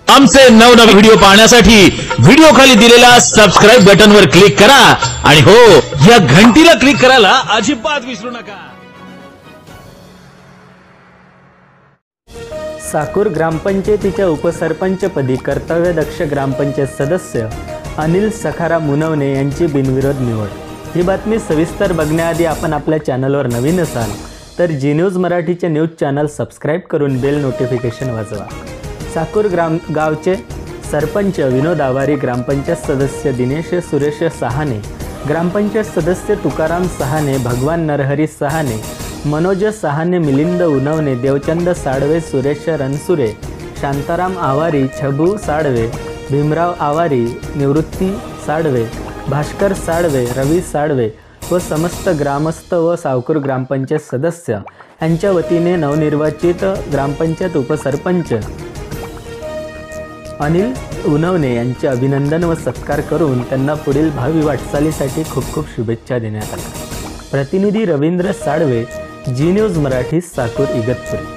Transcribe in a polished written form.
आमचे नवनवीन व्हिडिओ पाहण्यासाठी व्हिडिओ खाली दिलेल्या सबस्क्राइब बटनवर क्लिक करा आणि हो, या घंटीला क्लिक करायला अजिबात विसरू नका। साकूर ग्रामपंचायतीच्या उपसरपंचपदी कर्तव्यदक्ष ग्रामपंचायत सदस्य अनिल सखाराम मुनवणे यांची बिनविरोध निवड। ही बातमी सविस्तर बघण्याआधी आपण आपल्या चॅनलवर नवीन असाल तर जी न्यूज मराठीचे न्यूज चॅनल सबस्क्राइब करून बेल नोटिफिकेशन वाजवा। साकूर गावचे सरपंच विनोद आवारी, ग्रामपंचायत सदस्य दिनेश सुरेश सहाने, ग्रामपंचायत सदस्य तुकाराम सहाने, भगवान नरहरी सहाने, मनोज सहाने, मिलिंद उनवणे, देवचंद साळवे, सुरेश रणसुरे, शांताराम आवारी, छबू साळवे, भीमराव आवारी, निवृत्ती साळवे, भास्कर साळवे, रवी साळवे व समस्त ग्रामस्थ व सावकूर ग्रामपंचायत सदस्य यांच्या वतीने नवनिर्वाचित ग्रामपंचायत उपसरपंच अनिल उनवणे यांचे अभिनंदन व सत्कार करून त्यांना पुढील भावी वाटचालीसाठी खूप खूप शुभेच्छा देण्यात आल्या। प्रतिनिधी रवींद्र साळवे, जी न्यूज मराठी, साकूर इगतपुरी।